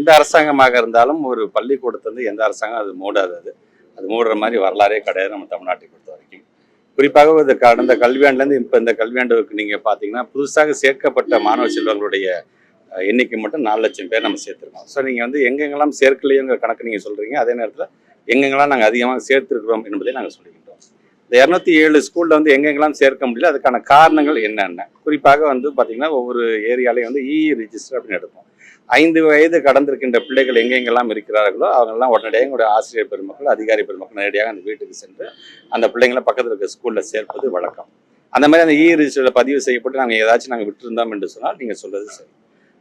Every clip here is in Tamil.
எந்த அரசாங்கமாக இருந்தாலும் ஒரு பள்ளிக்கூடத்தை வந்து எந்த அரசாங்கம் அது மூடாது. அது மூடுற மாதிரி வரலாறே கிடையாது நம்ம தமிழ்நாட்டை பொறுத்த வரைக்கும். குறிப்பாக இந்த கடந்த கல்வியாண்டுலேருந்து இப்போ இந்த கல்வியாண்டுக்கு நீங்கள் பார்த்தீங்கன்னா புதுசாக சேர்க்கப்பட்ட மாணவ செல்வங்களுடைய எண்ணிக்கை மட்டும் 4 லட்சம் பேர் நம்ம சேர்த்துருக்கோம். ஸோ நீங்கள் வந்து எங்கெங்கெல்லாம் சேர்க்கலையோங்கிற கணக்கு நீங்கள் சொல்கிறீங்க, அதே நேரத்தில் எங்கெங்கெல்லாம் நாங்கள் அதிகமாக சேர்த்துருக்கிறோம் என்பதை நாங்கள் சொல்லிக்கிட்டோம். இந்த 207 ஸ்கூலில் வந்து எங்கெங்கெல்லாம் சேர்க்க முடியல, அதுக்கான காரணங்கள் என்னென்ன? குறிப்பாக வந்து பார்த்திங்கன்னா ஒவ்வொரு ஏரியாலையும் வந்து ரிஜிஸ்டர் அப்படின்னு எடுப்போம். 5 வயது கடந்திருக்கின்ற பிள்ளைகள் எங்கெங்கெல்லாம் இருக்கிறார்களோ அவங்கெல்லாம் உடனடியாக எங்களுடைய ஆசிரியர் பெருமக்கள், அதிகாரி பெருமக்கள் நேரடியாக அந்த வீட்டுக்கு சென்று அந்த பிள்ளைங்களை பக்கத்தில் இருக்க ஸ்கூலில் சேர்ப்பது வழக்கம். அந்த மாதிரி அந்த ரிஜிஸ்டரில் பதிவு செய்யப்பட்டு நாங்கள் ஏதாச்சும் நாங்கள் விட்டுருந்தோம் என்று சொன்னால் நீங்கள் சொல்கிறது சரி.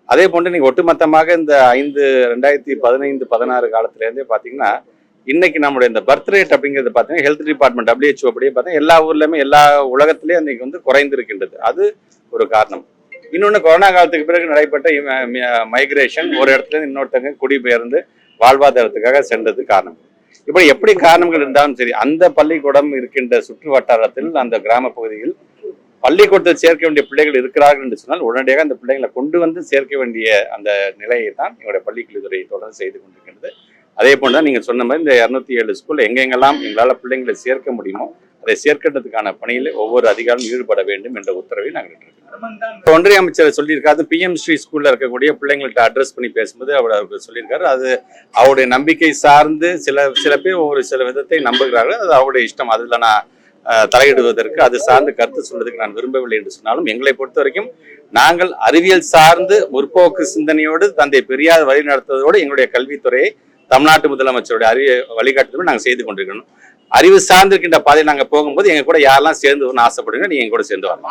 அதே போன்று நீங்கள் ஒட்டுமொத்தமாக இந்த 2015-16 காலத்திலேருந்தே பார்த்தீங்கன்னா இன்னைக்கு நம்மளுடைய இந்த பர்த் ரேட் அப்படிங்கிறது பார்த்தீங்கன்னா ஹெல்த் டிபார்ட்மெண்ட் WHO அப்படியே பார்த்தீங்கன்னா எல்லா ஊர்லேயுமே எல்லா உலகத்திலேயும் இன்னைக்கு வந்து குறைந்திருக்கின்றது. அது ஒரு காரணம். இன்னொன்று கொரோனா காலத்துக்கு பிறகு நடைபெற்ற மைக்ரேஷன், ஒரு இடத்துல இன்னொருத்தங்க குடிபெயர்ந்து வாழ்வாதாரத்துக்காக சென்றது காரணம். இப்படி எப்படி காரணங்கள் இருந்தாலும் சரி, அந்த பள்ளிக்கூடம் இருக்கின்ற சுற்று வட்டாரத்தில் அந்த கிராம பகுதியில் பள்ளிக்கூடத்தில் சேர்க்க வேண்டிய பிள்ளைகள் இருக்கிறார்கள் என்று சொன்னால் உடனடியாக அந்த பிள்ளைகளை கொண்டு வந்து சேர்க்க வேண்டிய அந்த நிலையை தான் எங்களுடைய பள்ளிக்கல்வித்துறை தொடர்ந்து செய்து கொண்டிருக்கிறது. அதே போல் தான் நீங்கள் சொன்ன மாதிரி இந்த 207 ஸ்கூல் எங்கெங்கெல்லாம் எங்களால் பிள்ளைங்களை சேர்க்க முடியுமோ அதை சேர்க்கிறதுக்கான பணியில் ஒவ்வொரு அதிகாரியும் ஈடுபட வேண்டும் என்ற உத்தரவை நாங்கள் இட்டிருக்கோம். ஒன்றிய அமைச்சர் சொல்லியிருக்காரு, PM ஸ்ரீ ஸ்கூலில் இருக்கக்கூடிய பிள்ளைங்கள்ட்ட அட்ரஸ் பண்ணி பேசும்போது அவருக்கு சொல்லியிருக்காரு. அது அவருடைய நம்பிக்கை சார்ந்து சில பேர் ஒவ்வொரு சில விதத்தை நம்புகிறார்கள். அது அவருடைய இஷ்டம். அதில் நான் தலையிடுவதற்கு அது சார்ந்து கருத்து சொல்வதற்கு நான் விரும்பவில்லை என்று சொன்னாலும் எங்களை பொறுத்த வரைக்கும் நாங்கள் அறிவியல் சார்ந்து முற்போக்கு சிந்தனையோடு தந்தை பெரியார் வழி நடத்துவதோடு எங்களுடைய கல்வித்துறையை தமிழ்நாட்டு முதலமைச்சருடைய வழிகாட்டுதல் நாங்கள் செய்து கொண்டிருக்கணும். அறிவு சார்ந்திருக்கின்ற பாதையில் நாங்கள் போகும்போது எங்க கூட யாரெல்லாம் சேர்ந்து வரணும்னு ஆசைப்படுங்க, நீங்க எங்க கூட சேர்ந்து வரலாம்.